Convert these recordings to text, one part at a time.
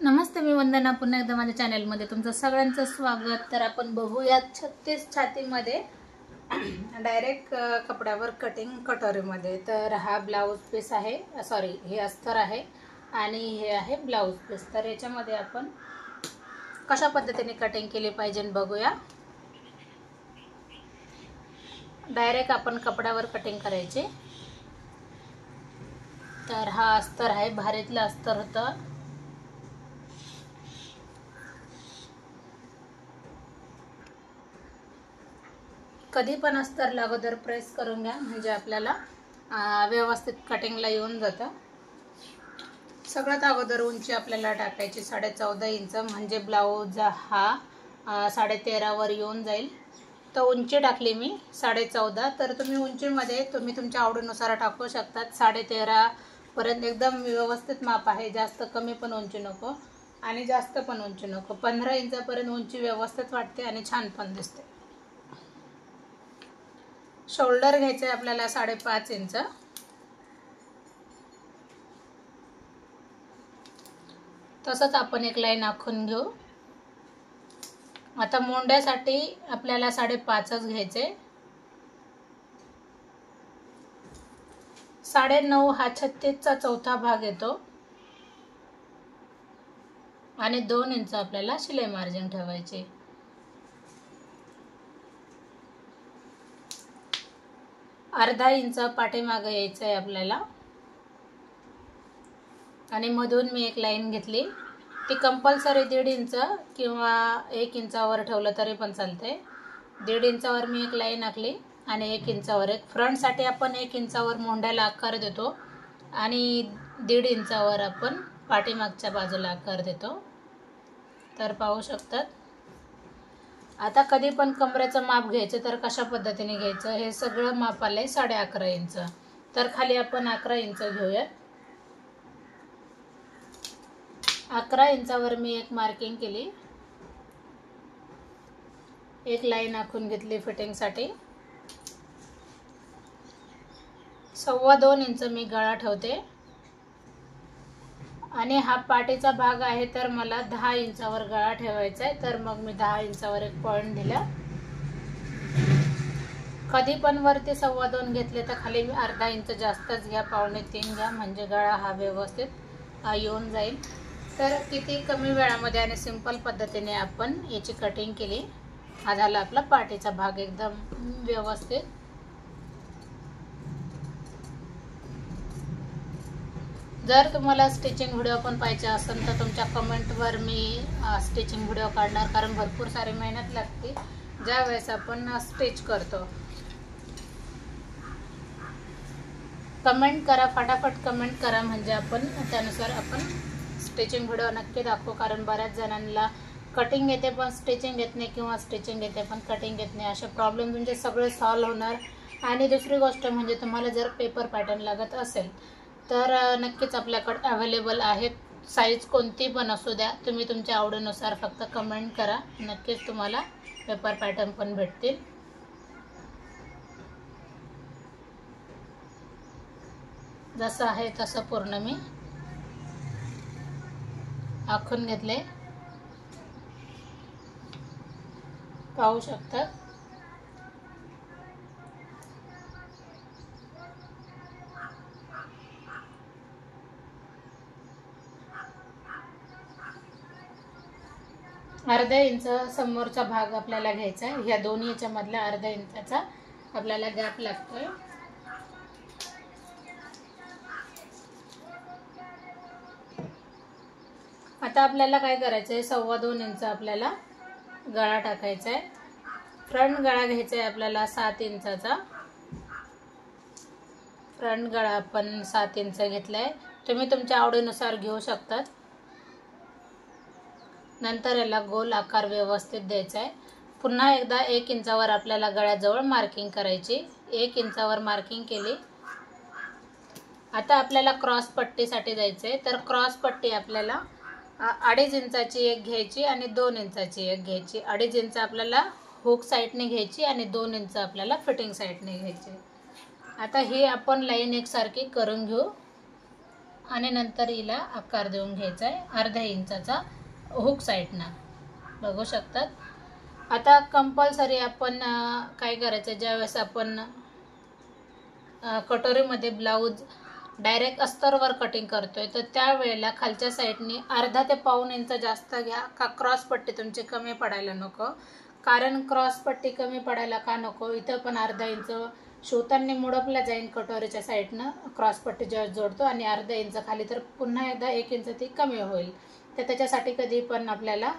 नमस्ते, मी वंदना. पुन्हा एकदा माझ्या चॅनलमध्ये तुमचं सगळ्यांचं स्वागत. तर आपण बघूया 36 छातीमध्ये डायरेक्ट कपड्यावर कटिंग कटोरीमध्ये. तर हा ब्लाऊज पीस आहे, सॉरी हे अस्तर आहे आणि हे आहे ब्लाऊज पीस. तर याच्यामध्ये आपण कशा पद्धतीने कटिंग केली पाहिजे बघूया. डायरेक्ट आपण कपड्यावर कटिंग करायची. तर हा अस्तर आहे, भारीतलं अस्तर होतं. कधी पण अस्तर अगोदर प्रेस करून घ्या, म्हणजे आपल्याला व्यवस्थित कटिंगला येऊन जातं. सगळ्यात अगोदर उंची आपल्याला टाकायची 14.5 इंच, म्हणजे ब्लाऊज हा 13.5 वर येऊन जाईल. तर उंची टाकली मी 14.5. तर तुम्ही उंचीमध्ये तुमच्या आवडीनुसार टाकू शकतात. 13.5 पर्यंत एकदम व्यवस्थित माप आहे. जास्त कमी पण उंची नको आणि जास्त पण उंची नको. 15 इंचापर्यंत उंची व्यवस्थित वाटते आणि छान पण दिसते. शोल्डर घ्यायचं आहे आपल्याला 5.5 इंच. तसंच आपण एक लाईन आखून घेऊ. आता मोंड्यासाठी आपल्याला 5.5च घ्यायचे. 9.5 हा 36चा चौथा भाग येतो आणि 2 इंच आपल्याला शिलाई मार्जिन ठेवायचे. अर्धा इंच पाठीमागे यायचं आहे आपल्याला आणि मधून मी एक लाईन घेतली. ती कंपल्सरी 1.5 इंच किंवा 1 इंचावर ठेवलं तरी पण चालते. 1.5 इंचावर मी एक लाईन आखली आणि 1 इंचावर एक. फ्रंटसाठी आपण 1 इंचावर मोंढ्याला आकार देतो आणि 1.5 इंचावर आपण पाठीमागच्या बाजूला आकार देतो. तर पाहू शकतात. आता कधी पण कमरेचं माप घ्यायचं तर कशा पद्धतीने घ्यायचं, हे सगळं माप आलंय 11.5 इंच. तर खाली आपण 11 इंच घेऊयात. 11 इंचावर मी एक मार्किंग केली, एक लाईन आखून घेतली फिटिंगसाठी. 2.25 इंच मी गळा ठेवते आणि हा पाठीचा भाग आहे, तर मला 10 इंचावर गळा ठेवायचा आहे. तर मग मी 10 इंचावर एक पॉइंट दिला. कधी पण वरती 2.25 घेतले तर खाली मी अर्धा इंच जास्तच घ्या, 2.25 घ्या, म्हणजे गळा हा व्यवस्थित येऊन जाईल. तर किती कमी वेळामध्ये आणि सिंपल पद्धतीने आपण याची कटिंग केली. हा झाला आपला पाठीचा भाग एकदम व्यवस्थित. जर तुम्हाला स्टिचिंग व्हिडिओ पण पाहिजे असेल तर तुमच्या कमेंटवर मी स्टिचिंग व्हिडिओ काढणार, कारण भरपूर सारी मेहनत लागते ज्या वेळेस आपण स्टिच करतो. कमेंट करा, फटाफट कमेंट करा, म्हणजे आपण त्यानुसार आपण स्टिचिंग व्हिडिओ नक्की दाखवू. कारण बऱ्याच जणांना कटिंग येते पण स्टिचिंग येत नाही, किंवा स्टिचिंग येते पण कटिंग येत नाही. असे प्रॉब्लेम तुमचे सगळे सॉल्व्ह होणार. आणि दुसरी गोष्ट म्हणजे तुम्हाला जर पेपर पॅटर्न लागत असेल तर नक्कीच आपल्याकडे अवेलेबल आहेत. साईज कोणती पण असू द्या, तुम्ही तुमच्या आवडीनुसार फक्त कमेंट करा, नक्कीच तुम्हाला पेपर पॅटर्न पण भेटतील. जसं आहे तसं पूर्ण मी आखून घेतले, पाहू शकतात. अर्धा इंच समोरचा भाग आपल्याला घ्यायचा आहे. ह्या दोन्ही याच्या मधल्या अर्धा इंचाचा आपल्याला गॅप लागतोय. आता आपल्याला काय करायचं आहे, 2.25 इंच आपल्याला गळा टाकायचा आहे. फ्रंट गळा घ्यायचा आहे आपल्याला 7 इंचाचा. फ्रंट गळा आपण 7 इंच घेतलाय. तुम्ही तुमच्या आवडीनुसार घेऊ शकतात. नंतर याला गोल आकार व्यवस्थित द्यायचा आहे. पुन्हा एकदा 1 इंचावर आपल्याला गळ्याजवळ मार्किंग करायची. 1 इंचावर मार्किंग केली. आता आपल्याला क्रॉस पट्टीसाठी जायचं आहे. तर क्रॉस पट्टी आपल्याला 2.5 इंचाची एक घ्यायची आणि 2 इंचाची एक घ्यायची. 2.5 इंच आपल्याला हुक साईडने घ्यायची आणि 2 इंच आपल्याला फिटिंग साईडने घ्यायची. आता ही आपण लाईन एकसारखी करून घेऊ. आणि नंतर हिला आकार देऊन घ्यायचा आहे अर्धा इंचाचा हुक साईडनं, बघू शकतात. आता कंपल्सरी आपण काय करायचं, ज्यावेळेस आपण कटोरीमध्ये ब्लाऊज डायरेक्ट अस्तरवर कटिंग करतोय तर त्यावेळेला खालच्या साईडने अर्धा ते पाऊण इंच जास्त घ्या, का क्रॉस पट्टी तुमची कमी पडायला नको. कारण क्रॉस पट्टी कमी पडायला का नको, इथं पण अर्धा इंच शिवताना मुडपला जाईन कटोरीच्या साईडनं क्रॉस पट्टी जेव्हा जोडतो, आणि अर्धा इंच खाली तर पुन्हा एकदा 1 इंच ती कमी होईल. तर त्याच्यासाठी कधी पण आपल्याला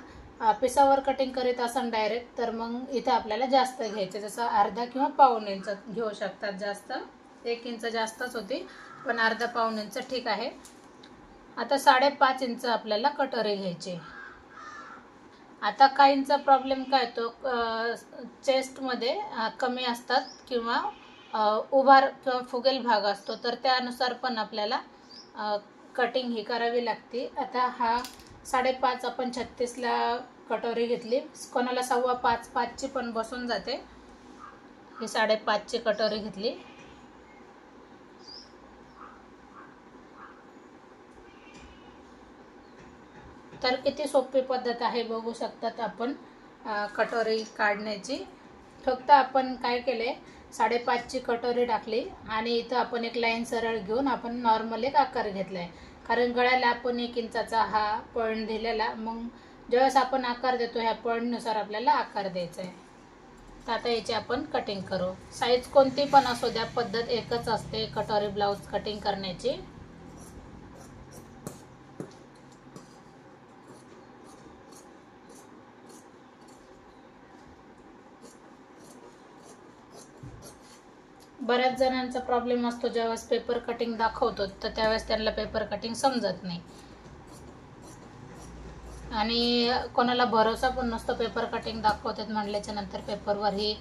पिसावर कटिंग करीत असाल डायरेक्ट तर मग इथं आपल्याला जास्त घ्यायचं, जसं अर्धा किंवा पाऊण इंच घेऊ शकतात. जास्त 1 इंच जास्तच होती, पण अर्धा पाऊण इंच ठीक आहे. आता 5.5 इंच आपल्याला कटोरी घ्यायची. आता काहींचा प्रॉब्लेम काय तो चेस्टमध्ये कमी असतात किंवा उभार किंवा फुगेल भाग असतो, तर त्यानुसार पण आपल्याला कटिंग ही करावी लागते. आता हा 5.5 आपण 36ला कटोरी घेतली, कोणाला 5.25 5ची पण बसून जाते. ही 5.5ची कटोरी घेतली. तर किती सोपी पद्धत आहे बघू शकतात आपण कटोरी काढण्याची. फक्त आपण काय केले, 5.5ची कटोरी टाकली आणि इथं आपण एक लाईन सरळ घेऊन आपण नॉर्मल एक आकार घेतलाय. कारण गळ्याला आपण 1 इंचाचा हा पॉईंट दिलेला, मग ज्यावेळेस आपण आकार देतो ह्या पॉईंटनुसार आपल्याला आकार द्यायचा आहे. तर आता याची आपण कटिंग करू. साईज कोणती पण असू द्या, पद्धत एकच असते कटोरी ब्लाऊज कटिंग करण्याची. बऱ्याच जणांचा प्रॉब्लेम असतो, ज्यावेळेस पेपर कटिंग दाखवतो तर त्यावेळेस त्यांना पेपर कटिंग समजत नाही, आणि कोणाला भरोसा पण नसतो पेपर कटिंग दाखवतात म्हटल्याच्या नंतर पेपरवर ही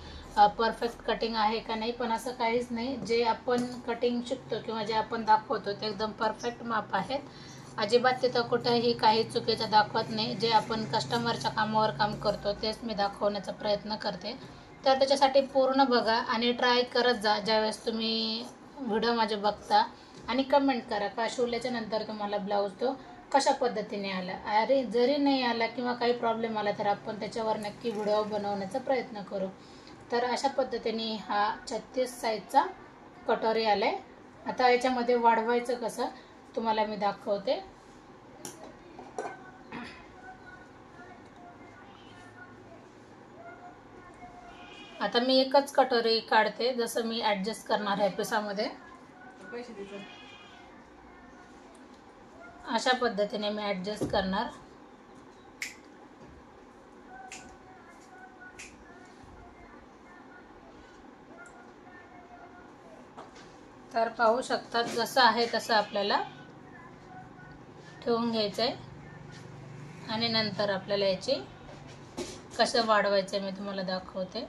परफेक्ट कटिंग आहे का नाही. पण असं काहीच नाही, जे आपण कटिंग शिकतो किंवा जे आपण दाखवतो ते एकदम परफेक्ट माप आहेत. अजिबात तिथं कुठेही काही चुकीचं दाखवत नाही. जे आपण कस्टमरच्या कामावर काम करतो तेच मी दाखवण्याचा प्रयत्न करते. तर त्याच्यासाठी पूर्ण बघा आणि ट्राय करत जा ज्यावेळेस तुम्ही व्हिडिओ माझे बघता, आणि कमेंट करा का शिवल्याच्या नंतर तुम्हाला ब्लाऊज तो कशा पद्धतीने आला. अरे जरी नाही आला किंवा काही प्रॉब्लेम आला तर आपण त्याच्यावर नक्की व्हिडिओ बनवण्याचा प्रयत्न करू. तर अशा पद्धतीने हा 36 साईजचा कटोरी आलाय. आता याच्यामध्ये वाढवायचं कसं तुम्हाला मी दाखवते. आता मी एकच कटोरी काढते, जसं मी ॲडजस्ट करणार आहे पिसामध्ये अशा पद्धतीने मी ॲडजस्ट करणार. तर पाहू शकतात जसं आहे तसं आपल्याला ठेवून घ्यायचं आहे, आणि नंतर आपल्याला याची कसं वाढवायचं मी तुम्हाला दाखवते.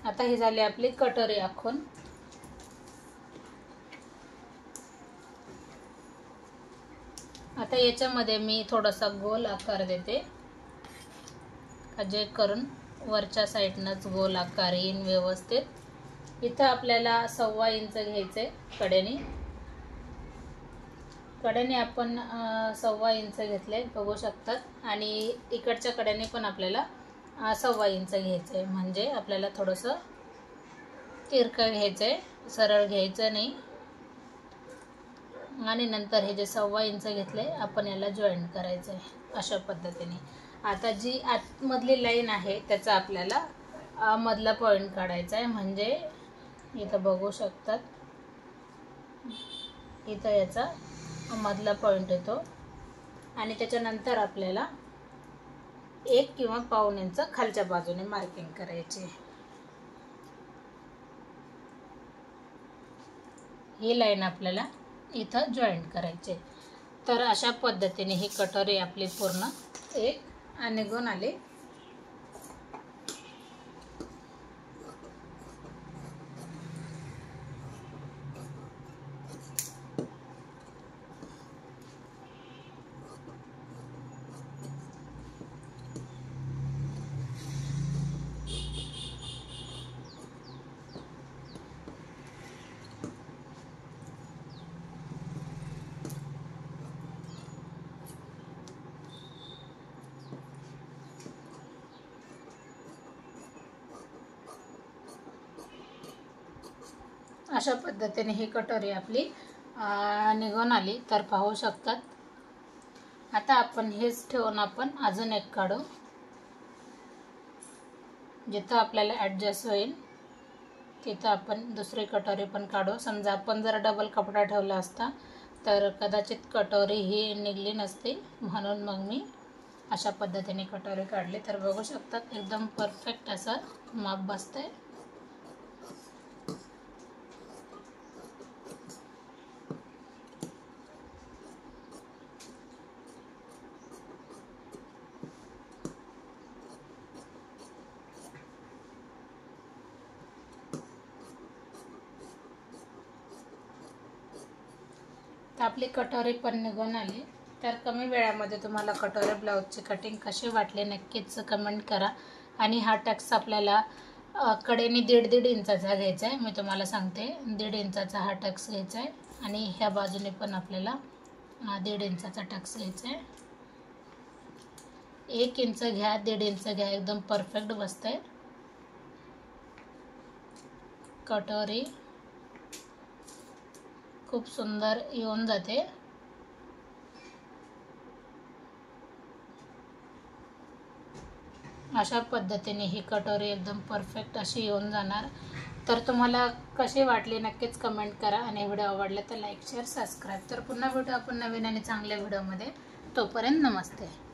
आता ही झाली आपली कटोरी आखून. आता याच्यामध्ये मी थोडासा गोल आकार देते, जे करून वरच्या साईडनंच गोल आकार येईन व्यवस्थित. इथं आपल्याला 1.25 इंच घ्यायचं आहे कडेने आपण 1.25 इंच घेतले बघू शकतात, आणि इकडच्या कडेने पण आपल्याला 1.25 इंच घ्यायचं आहे. म्हणजे आपल्याला थोडंसं तिरकं घ्यायचं आहे, सरळ घ्यायचं नाही. आणि नंतर हे जे 1.25 इंच घेतले आपण याला जॉईंट करायचं आहे अशा पद्धतीने. आता जी आतमधली लाईन आहे त्याचा आपल्याला मधला पॉईंट काढायचा आहे. म्हणजे इथं बघू शकतात, इथं याचा मधला पॉईंट येतो, आणि त्याच्यानंतर आपल्याला 1 किंवा पाऊण इंच खालच्या बाजूने मार्किंग करायची. ही लाईन आपल्याला इथं जॉईंट करायचे. तर अशा पद्धतीने ही कटोरी आपली पूर्ण एक निघून आली. अशा पद्धतीने ही कटोरी आपली निघून आली तर पाहू शकतात. आता आपण हेच ठेवून आपण अजून एक काढू, जिथं आपल्याला ॲडजस्ट होईल तिथं आपण दुसरी कटोरी पण काढू. समजा आपण जर डबल कपडा ठेवला असता तर कदाचित कटोरी ही निघली नसती, म्हणून मग मी अशा पद्धतीने कटोरी काढली. तर बघू शकतात एकदम परफेक्ट असं माप बसतंय. तर आपली कटोरी पण निघून आली. तर कमी वेळामध्ये तुम्हाला कटोरी ब्लाऊजची कटिंग कशी वाटली नक्कीच कमेंट करा. आणि हा टक्स आपल्याला कडेने 1.5 इंचाचा घ्यायचा आहे. मी तुम्हाला सांगते 1.5 इंचाचा हा टक्स घ्यायचा आहे आणि ह्या बाजूने पण आपल्याला 1.5 इंचाचा टक्स घ्यायचा आहे. 1 इंच घ्या, 1.5 इंच घ्या, एकदम परफेक्ट बसतंय. कटोरी खूप सुंदर येऊन जाते. अशा पद्धतीने ही कटोरी एकदम परफेक्ट अशी येऊन जाणार. तर तुम्हाला कशी वाटली नक्कीच कमेंट करा आणि व्हिडिओ आवडला तर लाईक शेअर सबस्क्राईब. तर पुन्हा भेटू आपण नवीन आणि चांगल्या व्हिडिओमध्ये. तोपर्यंत नमस्ते.